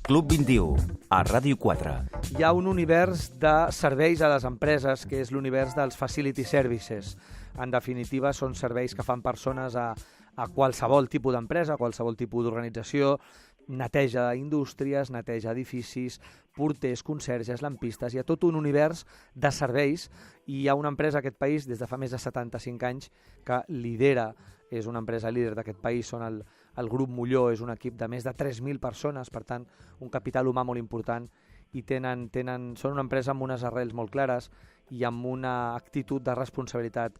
Club 21, a Ràdio 4. Hi ha un univers de serveis a les empreses que és l'univers dels facility services. En definitiva, són serveis que fan persones a qualsevol tipus d'empresa, a qualsevol tipus d'organització, neteja indústries, neteja edificis, porters, conserges, lampistes, hi ha tot un univers de serveis i hi ha una empresa a aquest país des de fa més de 75 anys que lidera, és una empresa líder d'aquest país, són el Grup Molló, és un equip de més de 3.000 persones, per tant, un capital humà molt important i són una empresa amb unes arrels molt clares i amb una actitud de responsabilitat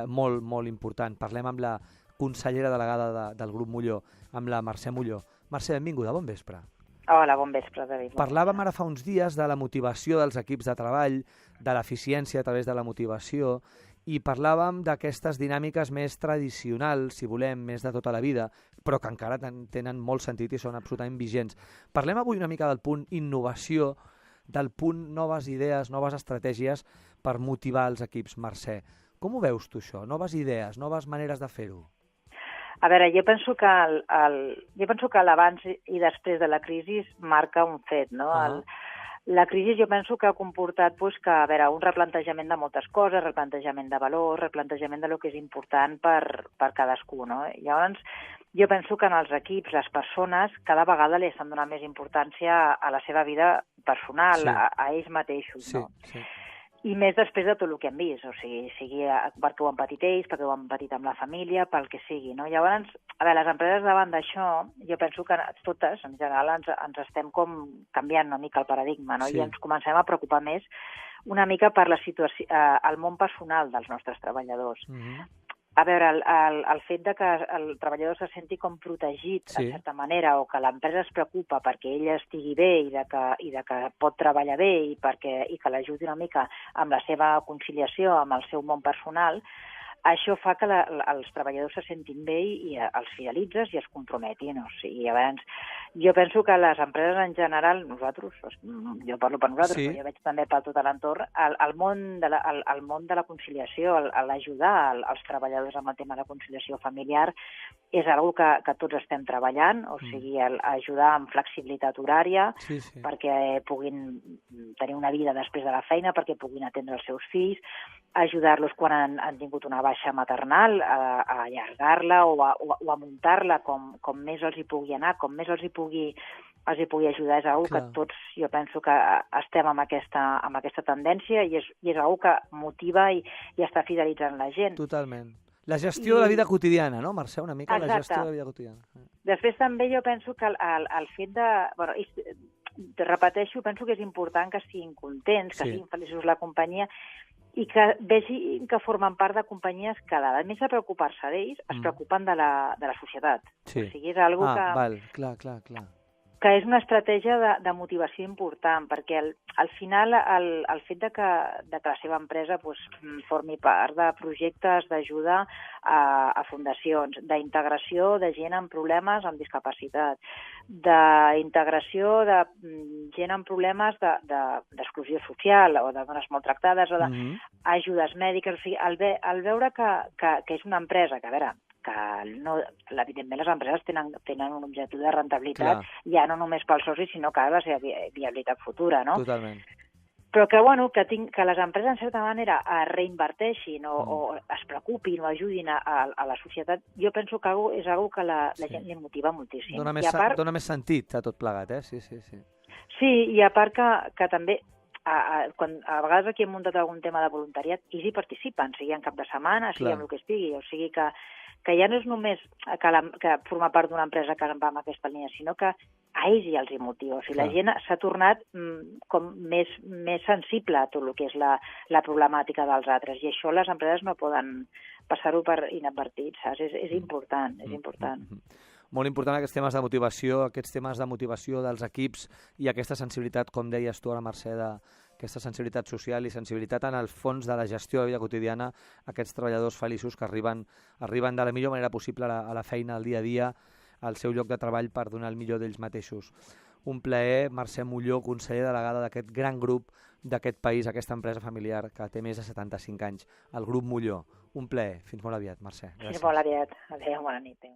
molt, molt important. Parlem amb la consellera delegada del Grup Molló, amb la Mercè Molló. Mercè, benvinguda, bon vespre. Hola, bon vespre, David. Parlàvem ara fa uns dies de la motivació dels equips de treball, de l'eficiència a través de la motivació, i parlàvem d'aquestes dinàmiques més tradicionals, si volem, més de tota la vida, però que encara tenen molt sentit i són absolutament vigents. Parlem avui una mica del punt innovació, del punt noves idees, noves estratègies per motivar els equips, Mercè. Com ho veus tu, això? Noves idees, noves maneres de fer-ho? A veure, jo penso que l'abans i després de la crisi marca un fet, no? La crisi jo penso que ha comportat que, a veure, un replantejament de moltes coses, replantejament de valors, replantejament de lo que és important per cadascú, no? Llavors, jo penso que en els equips, les persones, cada vegada li estan donant més importància a la seva vida personal, sí, a ells mateixos, sí, no? Sí. I més després de tot el que hem vist, o sigui perquè ho han patit ells, perquè ho han patit amb la família, pel que sigui, no? Llavors, a veure, les empreses davant d'això, jo penso que totes, en general, ens estem com canviant una mica el paradigma, no? Sí. I ens comencem a preocupar més una mica per la situació, el món personal dels nostres treballadors. A veure, el fet de que el treballador se senti com protegit, sí, en certa manera, o que l'empresa es preocupa perquè ell estigui bé i de que pot treballar bé i que l'ajudi una mica amb la seva conciliació amb el seu món personal, això fa que els treballadors se sentin bé i els fidelitzes i es comprometin. O sigui, llavors, jo penso que les empreses en general, nosaltres, jo parlo per nosaltres, sí, però jo veig també per tot l'entorn, el món de la conciliació, l'ajudar els treballadors amb el tema de la conciliació familiar, és una cosa que tots estem treballant, o sigui, ajudar amb flexibilitat horària, sí, sí, perquè puguin tenir una vida després de la feina, perquè puguin atendre els seus fills, ajudar-los quan han tingut una baixa maternal, a allargar-la o a muntar-la com més els hi pugui anar, com més els hi pugui ajudar. És una cosa que tots, jo penso que estem amb aquesta tendència i és una cosa que motiva i està fidelitzant la gent. Totalment. La gestió de la vida quotidiana, no, Mercè? Una mica. Exacte. La gestió de la vida quotidiana. Després també jo penso que el fet de... Bueno, repeteixo, penso que és important que siguin contents, que siguin feliços la companyia, i que vegin que formen part de companyies que, a més de preocupar-se d'ells, es preocupen de la societat. Sí. O sigui, és una cosa val, clar. Que és una estratègia de motivació important, perquè al final el fet de que la seva empresa formi part de projectes d'ajuda a fundacions, d'integració de gent amb problemes amb discapacitat, d'integració de gent amb problemes d'exclusió social o de dones maltractades o d'ajudes mèdiques. O sigui, al veure que és una empresa que, a veure, que evidentment les empreses tenen un objectiu de rentabilitat, ja no només pels socis, sinó que ha de ser viabilitat futura, no? Totalment. Però que les empreses, en certa manera, reinverteixin o es preocupin o ajudin a la societat, jo penso que és una cosa que la gent li motiva moltíssim. Dóna més sentit a tot plegat, eh? Sí. Sí, i a part que també, quan a vegades aquí hem muntat algun tema de voluntariat, ells hi participen, sigui en cap de setmana, sigui en el que estigui, o sigui que ja no és només que formar part d'una empresa que va amb aquesta línia, sinó que a ells ja els hi motiva. O sigui, la gent s'ha tornat com més sensible a tot el que és la problemàtica dels altres, i això les empreses no poden passar-ho per inadvertit, saps? És important, és important. Molt important aquests temes de motivació, dels equips i aquesta sensibilitat, com deies tu ara, Mercè, aquesta sensibilitat social i sensibilitat en el fons de la gestió de la vida quotidiana, aquests treballadors feliços que arriben de la millor manera possible a la feina, al dia a dia, al seu lloc de treball per donar el millor d'ells mateixos. Un plaer, Mercè Molló, conseller delegada d'aquest gran grup d'aquest país, aquesta empresa familiar que té més de 75 anys, el Grup Molló. Un plaer. Fins molt aviat, Mercè. Gràcies. Fins molt aviat. Adéu, bona nit.